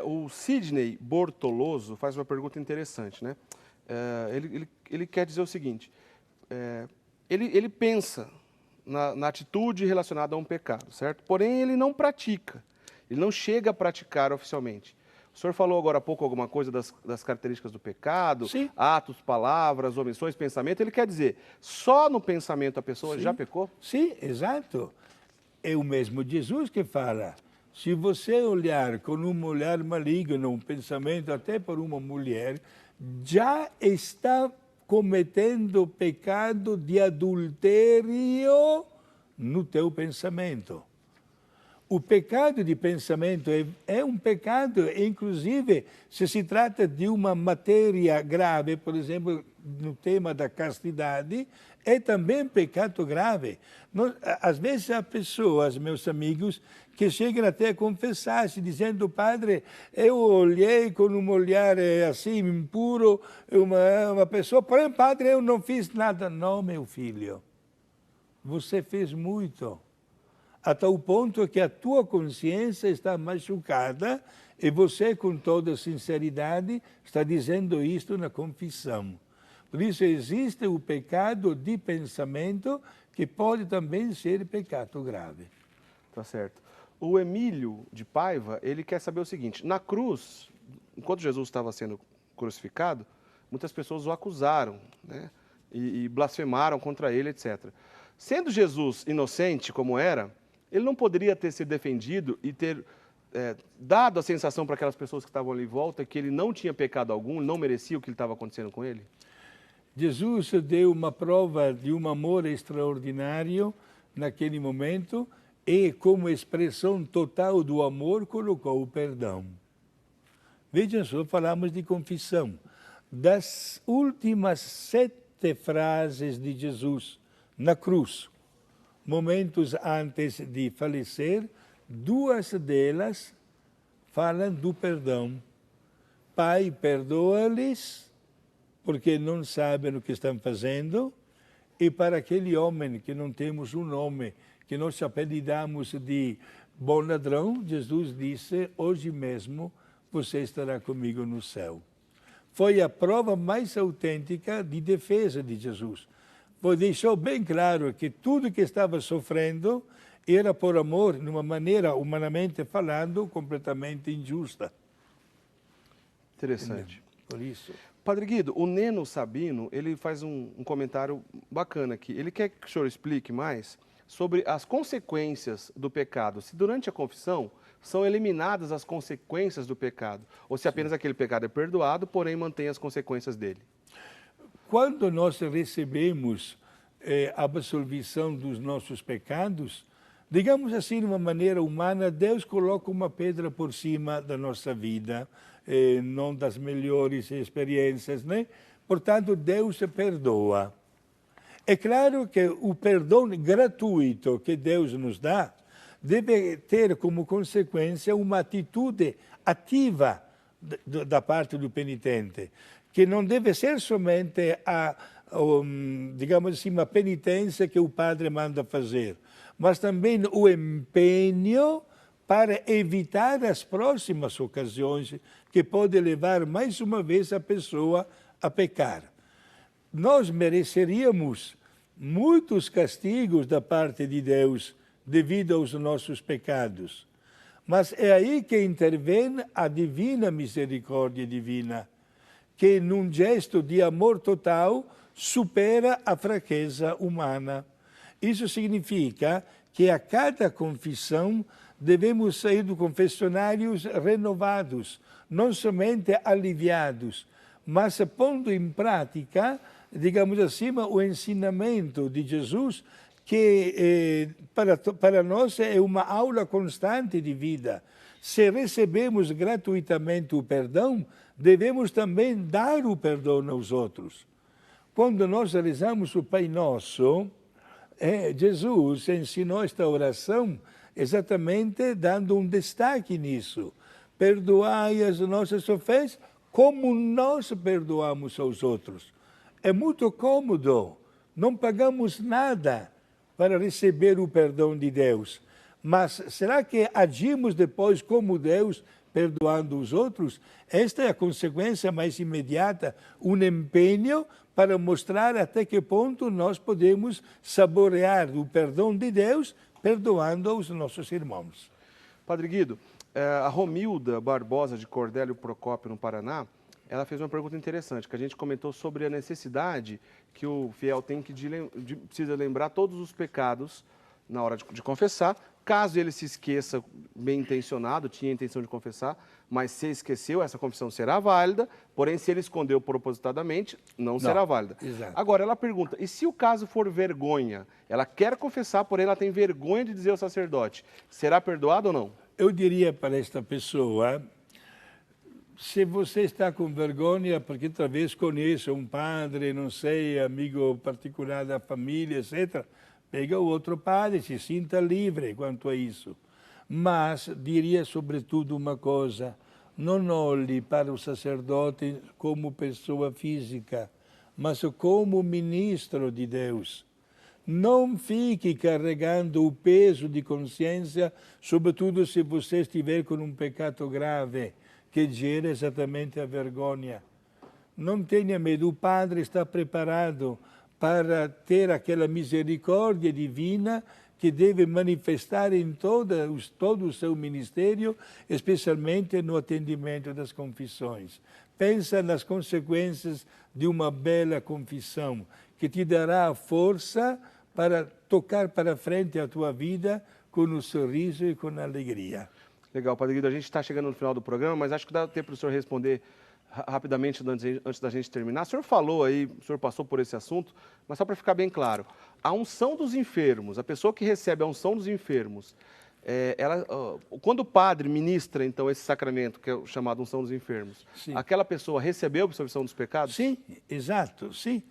O Sidney Bortoloso faz uma pergunta interessante, né? Ele quer dizer o seguinte, ele pensa na atitude relacionada a um pecado, certo? Porém, ele não pratica, ele não chega a praticar oficialmente. O senhor falou agora há pouco alguma coisa das características do pecado, Sim, atos, palavras, omissões, pensamento. Ele quer dizer, só no pensamento a pessoa já sim, pecou? sim, exato. É o mesmo Jesus que fala. Se você olhar com um olhar maligno, um pensamento até para uma mulher, já está cometendo pecado de adultério no teu pensamento. O pecado de pensamento é um pecado, inclusive, se trata de uma matéria grave, por exemplo, no tema da castidade, é também pecado grave. Às vezes há pessoas, meus amigos, que chegam até a confessar-se, dizendo, padre, eu olhei com um olhar assim, impuro, uma pessoa, porém, padre, eu não fiz nada. Não, meu filho, você fez muito. A tal ponto que a tua consciência está machucada e você, com toda sinceridade, está dizendo isto na confissão. Por isso existe o pecado de pensamento, que pode também ser pecado grave. Tá certo. O Emílio de Paiva, ele quer saber o seguinte, na cruz, enquanto Jesus estava sendo crucificado, muitas pessoas o acusaram, né? E blasfemaram contra ele, etc. Sendo Jesus inocente como era, ele não poderia ter sido defendido e ter dado a sensação para aquelas pessoas que estavam ali em volta que ele não tinha pecado algum, não merecia o que estava acontecendo com ele? Jesus deu uma prova de um amor extraordinário naquele momento e, como expressão total do amor, colocou o perdão. Vejam só, falamos de confissão. Das últimas 7 frases de Jesus na cruz, momentos antes de falecer, 2 delas falam do perdão. Pai, perdoa-lhes, porque não sabem o que estão fazendo, e para aquele homem que não temos um nome, que nós apelidamos de bom ladrão, Jesus disse, hoje mesmo você estará comigo no céu. Foi a prova mais autêntica de defesa de Jesus. Pois deixou bem claro que tudo que estava sofrendo era por amor, de uma maneira, humanamente falando, completamente injusta. Interessante. Por isso. Padre Guido, o Neno Sabino, ele faz um comentário bacana aqui. Ele quer que o senhor explique mais sobre as consequências do pecado. Se durante a confissão são eliminadas as consequências do pecado, ou se apenas aquele pecado é perdoado, porém mantém as consequências dele. Quando nós recebemos a absolvição dos nossos pecados, digamos assim, de uma maneira humana, Deus coloca uma pedra por cima da nossa vida, não das melhores experiências, né? Portanto, Deus perdoa. É claro que o perdão gratuito que Deus nos dá deve ter como consequência uma atitude ativa da parte do penitente, que não deve ser somente digamos assim, uma penitência que o padre manda fazer, mas também o empenho para evitar as próximas ocasiões que pode levar mais uma vez a pessoa a pecar. Nós mereceríamos muitos castigos da parte de Deus devido aos nossos pecados. Mas é aí que intervém a divina misericórdia divina, que num gesto de amor total supera a fraqueza humana. Isso significa que a cada confissão devemos sair do confessionário renovados, não somente aliviados, mas pondo em prática, digamos assim, o ensinamento de Jesus, que para nós é uma aula constante de vida. Se recebemos gratuitamente o perdão, devemos também dar o perdão aos outros. Quando nós rezamos o Pai Nosso, Jesus ensinou esta oração exatamente dando um destaque nisso. Perdoai as nossas ofensas como nós perdoamos aos outros. É muito cômodo, não pagamos nada para receber o perdão de Deus. Mas será que agimos depois como Deus, perdoando os outros, esta é a consequência mais imediata, um empenho para mostrar até que ponto nós podemos saborear o perdão de Deus, perdoando os nossos irmãos. Padre Guido, a Romilda Barbosa de Cordélio Procópio, no Paraná, ela fez uma pergunta interessante, que a gente comentou sobre a necessidade que o fiel tem precisa lembrar todos os pecados na hora de confessar. Caso ele se esqueça, bem intencionado, tinha a intenção de confessar, mas se esqueceu, essa confissão será válida, porém, se ele escondeu propositadamente, não será válida. Exato. Agora, ela pergunta, e se o caso for vergonha? Ela quer confessar, porém ela tem vergonha de dizer ao sacerdote. Será perdoado ou não? Eu diria para esta pessoa, se você está com vergonha, porque talvez conheça um padre, não sei, amigo particular da família, etc., pega o outro padre, se sinta livre quanto a isso. Mas diria sobretudo uma coisa, não olhe para o sacerdote como pessoa física, mas como ministro de Deus. Não fique carregando o peso de consciência, sobretudo se você estiver com um pecado grave, que gera exatamente a vergonha. Não tenha medo, o padre está preparado para ter aquela misericórdia divina que deve manifestar em todo o seu ministério, especialmente no atendimento das confissões. Pensa nas consequências de uma bela confissão, que te dará a força para tocar para frente a tua vida com um sorriso e com alegria. Legal, Padre Guido, a gente está chegando no final do programa, mas acho que dá tempo para o senhor responder rapidamente antes da gente terminar. O senhor falou aí, o senhor passou por esse assunto, mas só para ficar bem claro, a unção dos enfermos, a pessoa que recebe a unção dos enfermos, quando o padre ministra, então, esse sacramento, que é o chamado unção dos enfermos, sim, aquela pessoa recebeu a absolvição dos pecados? Sim, exato, sim.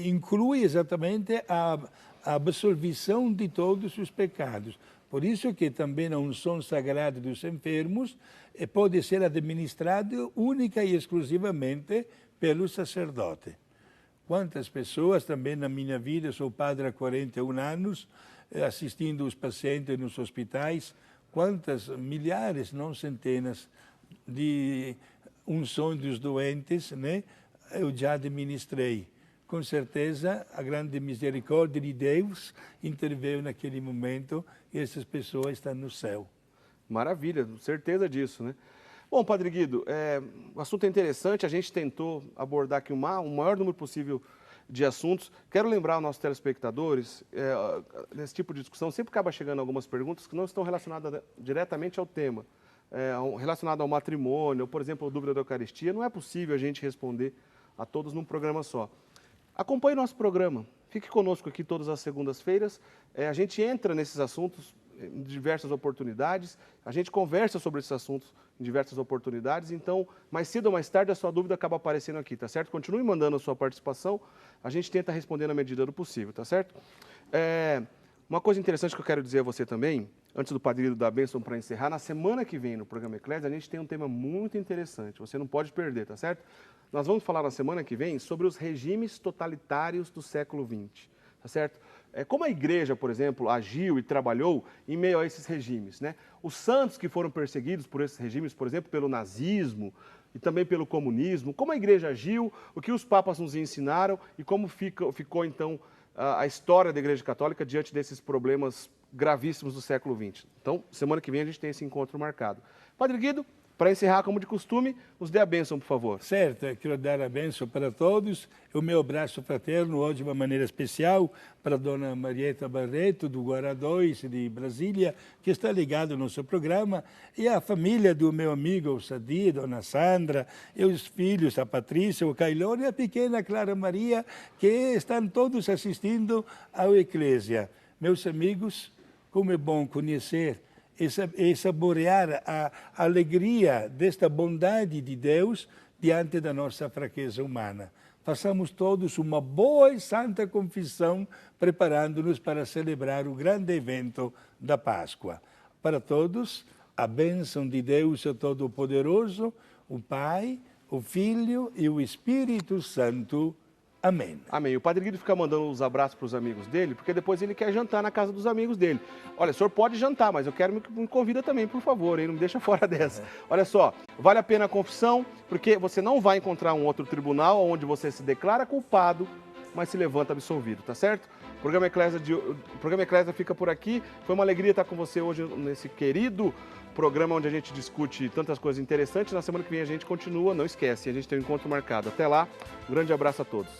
Inclui exatamente a absolvição de todos os pecados. Por isso que também a unção sagrada dos enfermos pode ser administrada única e exclusivamente pelo sacerdote. Quantas pessoas, também na minha vida, sou padre há 41 anos, assistindo os pacientes nos hospitais, quantas milhares, não centenas, de unções dos doentes, né, eu já administrei. Com certeza, a grande misericórdia de Deus interveio naquele momento e essas pessoas estão no céu. Maravilha, certeza disso, né? Bom, Padre Guido, o assunto é interessante, a gente tentou abordar aqui o maior número possível de assuntos. Quero lembrar aos nossos telespectadores, nesse tipo de discussão sempre acaba chegando algumas perguntas que não estão relacionadas diretamente ao tema, relacionado ao matrimônio, ou, por exemplo, a dúvida da Eucaristia. Não é possível a gente responder a todos num programa só. Acompanhe nosso programa, fique conosco aqui todas as segundas-feiras, a gente entra nesses assuntos em diversas oportunidades, a gente conversa sobre esses assuntos em diversas oportunidades, então, mais cedo ou mais tarde, a sua dúvida acaba aparecendo aqui, tá certo? Continue mandando a sua participação, a gente tenta responder na medida do possível, tá certo? Uma coisa interessante que eu quero dizer a você também, antes do Padre Guido dar a bênção para encerrar, na semana que vem no programa Eclésia, a gente tem um tema muito interessante, você não pode perder, tá certo? Nós vamos falar na semana que vem sobre os regimes totalitários do século XX, tá certo? Como a igreja, por exemplo, agiu e trabalhou em meio a esses regimes, né? Os santos que foram perseguidos por esses regimes, por exemplo, pelo nazismo e também pelo comunismo, como a igreja agiu, o que os papas nos ensinaram e como ficou então, a história da Igreja Católica diante desses problemas gravíssimos do século XX. Então, semana que vem a gente tem esse encontro marcado. Padre Guido, para encerrar, como de costume, nos dê a bênção, por favor. Certo, eu quero dar a bênção para todos. O meu abraço fraterno, hoje de uma maneira especial, para a dona Marieta Barreto, do Guará 2, de Brasília, que está ligada ao nosso programa, e a família do meu amigo, o Sadi, dona Sandra, e os filhos, a Patrícia, o Cailone e a pequena Clara Maria, que estão todos assistindo ao Eclésia. Meus amigos, como é bom conhecer e saborear a alegria desta bondade de Deus diante da nossa fraqueza humana. Façamos todos uma boa e santa confissão, preparando-nos para celebrar o grande evento da Páscoa. Para todos, a bênção de Deus Todo-Poderoso, o Pai, o Filho e o Espírito Santo. Amém. Amém. O Padre Guido fica mandando os abraços para os amigos dele, porque depois ele quer jantar na casa dos amigos dele. Olha, o senhor pode jantar, mas eu quero me convida também, por favor, hein? Não me deixa fora dessa. Olha só, vale a pena a confissão, porque você não vai encontrar um outro tribunal onde você se declara culpado, mas se levanta absolvido, tá certo? O programa Eclésia fica por aqui. Foi uma alegria estar com você hoje nesse querido programa onde a gente discute tantas coisas interessantes. Na semana que vem a gente continua, não esquece, a gente tem um encontro marcado. Até lá, um grande abraço a todos.